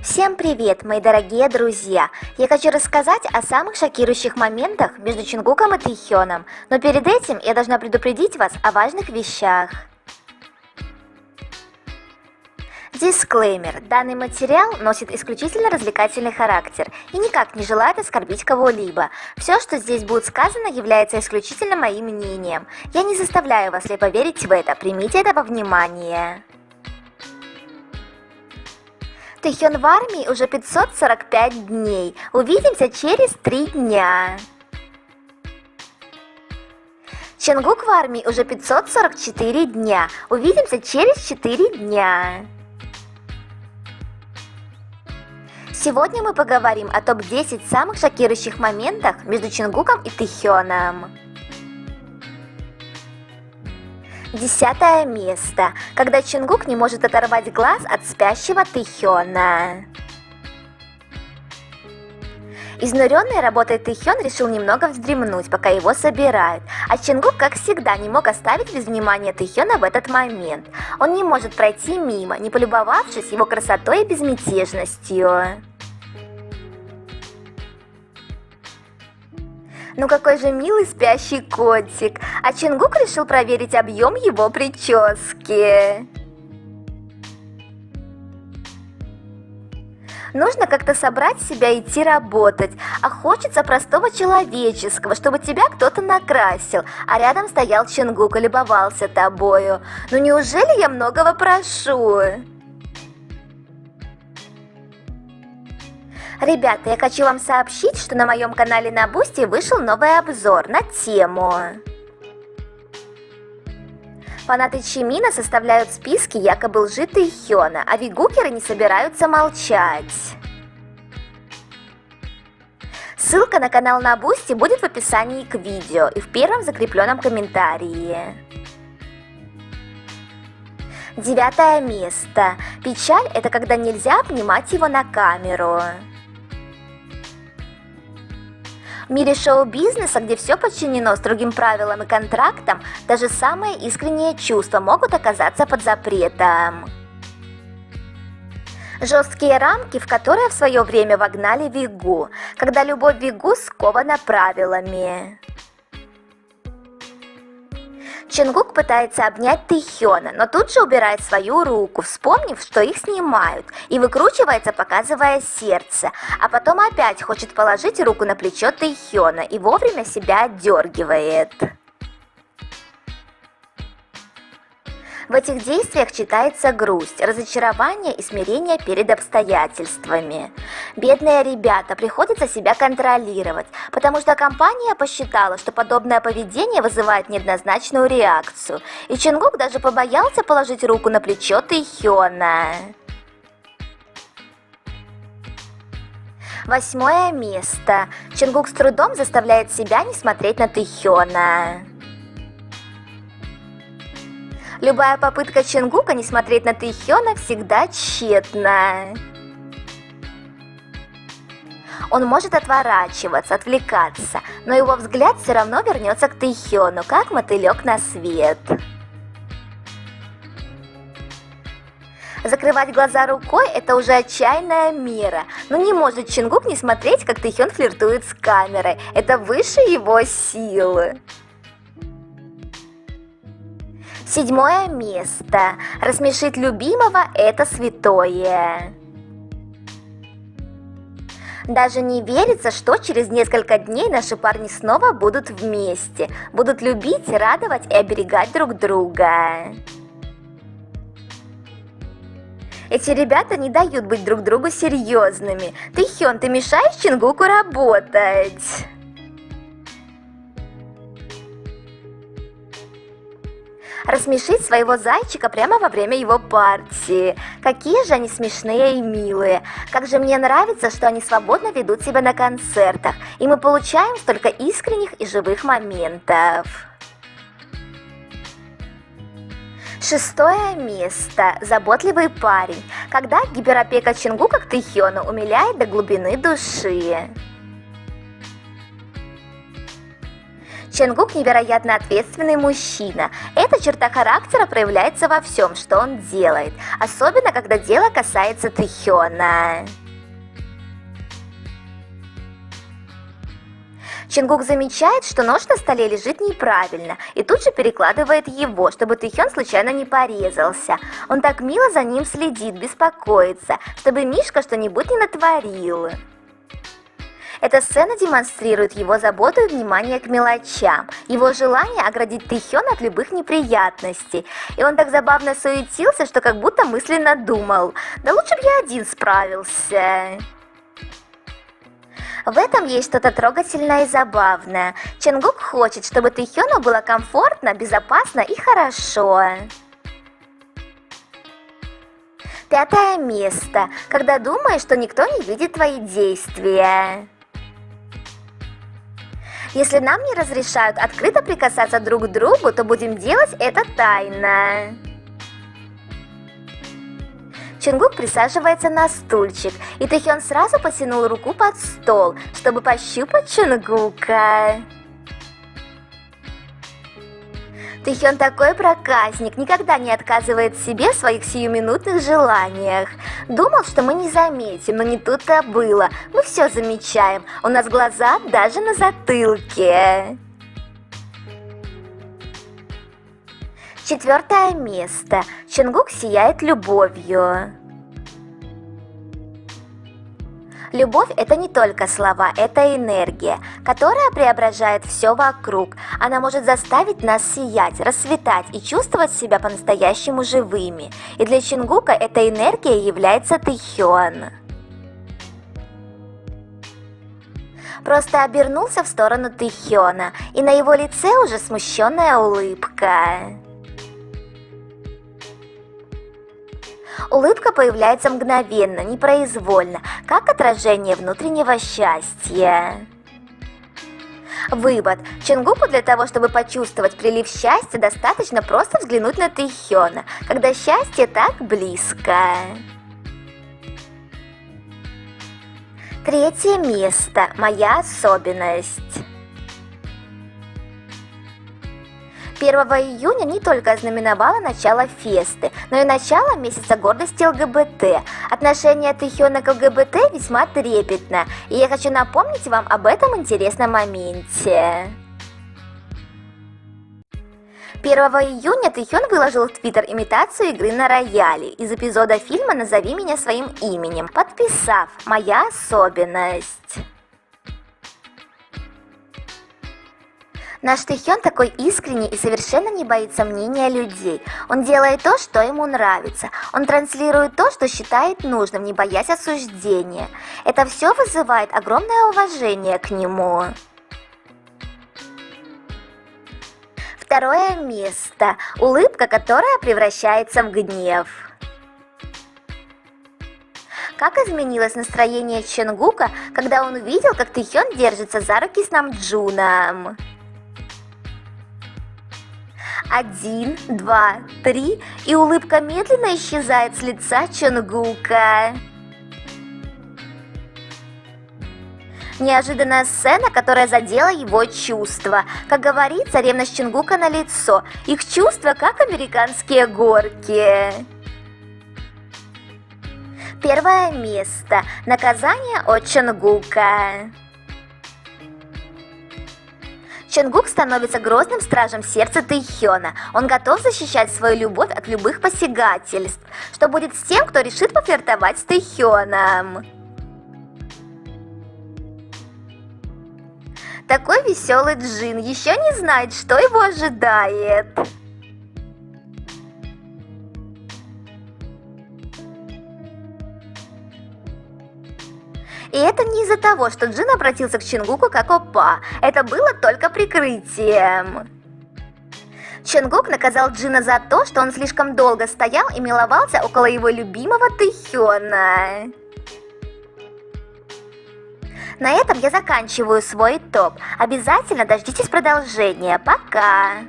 Всем привет, мои дорогие друзья! Я хочу рассказать о самых шокирующих моментах между Чонгуком и Тэйхёном, но перед этим я должна предупредить вас о важных вещах. Дисклеймер. Данный материал носит исключительно развлекательный характер и никак не желает оскорбить кого-либо. Все, что здесь будет сказано, является исключительно моим мнением. Я не заставляю вас слепо верить в это, примите это во внимание. Тэйхён в армии уже 545 дней. Увидимся через 3 дня. Чонгук в армии уже 544 дня. Увидимся через 4 дня. Сегодня мы поговорим о топ-10 самых шокирующих моментах между Чонгуком и Тэйхёном. 10 место. Когда Чонгук не может оторвать глаз от спящего Тэйхёна. Изнуренный работой Тэйхён решил немного вздремнуть, пока его собирают, а Чонгук, как всегда, не мог оставить без внимания Тэйхёна в этот момент. Он не может пройти мимо, не полюбовавшись его красотой и безмятежностью. Ну какой же милый спящий котик, а Чонгук решил проверить объем его прически. Нужно как-то собрать себя и идти работать, а хочется простого человеческого, чтобы тебя кто-то накрасил, а рядом стоял Чонгук и любовался тобою. Ну неужели я многого прошу? Ребята, я хочу вам сообщить, что на моем канале на Бусти вышел новый обзор на тему. Фанаты Чимина составляют списки якобы лжи Тэйхёна, а вигукеры не собираются молчать. Ссылка на канал на Бусти будет в описании к видео и в первом закрепленном комментарии. 9 место. Печаль – это когда нельзя обнимать его на камеру. В мире шоу-бизнеса, где все подчинено строгим правилам и контрактам, даже самые искренние чувства могут оказаться под запретом. Жесткие рамки, в которые в свое время вогнали Вигу, когда любовь Вигу скована правилами. Чонгук пытается обнять Тэйхёна, но тут же убирает свою руку, вспомнив, что их снимают, и выкручивается, показывая сердце, а потом опять хочет положить руку на плечо Тэйхёна и вовремя себя отдергивает. В этих действиях читается грусть, разочарование и смирение перед обстоятельствами. Бедные ребята, приходится себя контролировать, потому что компания посчитала, что подобное поведение вызывает неоднозначную реакцию, и Чонгук даже побоялся положить руку на плечо Тэйхёна. 8 место. Чонгук с трудом заставляет себя не смотреть на Тэйхёна. Любая попытка Чонгука не смотреть на Тэйхёна всегда тщетна. Он может отворачиваться, отвлекаться, но его взгляд все равно вернется к Тэйхёну, как мотылек на свет. Закрывать глаза рукой – это уже отчаянная мера. Но не может Чонгук не смотреть, как Тэйхён флиртует с камерой. Это выше его силы. 7 место. Рассмешить любимого – это святое. Даже не верится, что через несколько дней наши парни снова будут вместе, будут любить, радовать и оберегать друг друга. Эти ребята не дают быть друг другу серьезными. Тэйхён, ты мешаешь Чонгуку работать. Рассмешить своего зайчика прямо во время его партии. Какие же они смешные и милые. Как же мне нравится, что они свободно ведут себя на концертах, и мы получаем столько искренних и живых моментов. 6 место. Заботливый парень. Когда гиперопека Чонгука к Тэйхёну умиляет до глубины души. Чонгук невероятно ответственный мужчина. Эта черта характера проявляется во всем, что он делает, особенно когда дело касается Тэхёна. Чонгук замечает, что нож на столе лежит неправильно, и тут же перекладывает его, чтобы Тэхён случайно не порезался. Он так мило за ним следит, беспокоится, чтобы Мишка что-нибудь не натворил. Эта сцена демонстрирует его заботу и внимание к мелочам, его желание оградить Тэхёна от любых неприятностей. И он так забавно суетился, что как будто мысленно думал: «Да лучше бы я один справился». В этом есть что-то трогательное и забавное. Чонгук хочет, чтобы Тэхёну было комфортно, безопасно и хорошо. 5 место. Когда думаешь, что никто не видит твои действия. Если нам не разрешают открыто прикасаться друг к другу, то будем делать это тайно. Чонгук присаживается на стульчик, и Тэхён сразу потянул руку под стол, чтобы пощупать Чонгука. Тэхён такой проказник, никогда не отказывает себе в своих сиюминутных желаниях. Думал, что мы не заметим, но не тут-то было. Мы все замечаем, у нас глаза даже на затылке. 4 место. Чонгук сияет любовью. Любовь – это не только слова, это энергия, которая преображает все вокруг. Она может заставить нас сиять, расцветать и чувствовать себя по-настоящему живыми. И для Чонгука эта энергия является Тэхён. Просто обернулся в сторону Тэхёна, и на его лице уже смущенная улыбка. Улыбка появляется мгновенно, непроизвольно, как отражение внутреннего счастья. Вывод. Чонгуку для того, чтобы почувствовать прилив счастья, достаточно просто взглянуть на Тэхёна, когда счастье так близко. 3 место. Моя особенность. 1 июня не только ознаменовало начало фесты, но и начало месяца гордости ЛГБТ. Отношение Тэхёна к ЛГБТ весьма трепетно, и я хочу напомнить вам об этом интересном моменте. 1 июня Тэхён выложил в Твиттер имитацию игры на рояле из эпизода фильма «Назови меня своим именем», подписав «Моя особенность». Наш Тэхён такой искренний и совершенно не боится мнения людей. Он делает то, что ему нравится. Он транслирует то, что считает нужным, не боясь осуждения. Это все вызывает огромное уважение к нему. 2 место. Улыбка, которая превращается в гнев. Как изменилось настроение Чонгука, когда он увидел, как Тэхён держится за руки с Намджуном. 1, 2, 3, и улыбка медленно исчезает с лица Чонгука. Неожиданная сцена, которая задела его чувства. Как говорится, ревность Чонгука на лицо. Их чувства как американские горки. 1 место. Наказание от Чонгука. Чонгук становится грозным стражем сердца Тэхёна. Он готов защищать свою любовь от любых посягательств. Что будет с тем, кто решит пофлиртовать с Тэхёном? Такой веселый Джин еще не знает, что его ожидает. И это не из-за того, что Джин обратился к Чонгуку как оппа. Это было только прикрытием. Чонгук наказал Джина за то, что он слишком долго стоял и миловался около его любимого Тэхёна. На этом я заканчиваю свой топ. Обязательно дождитесь продолжения. Пока!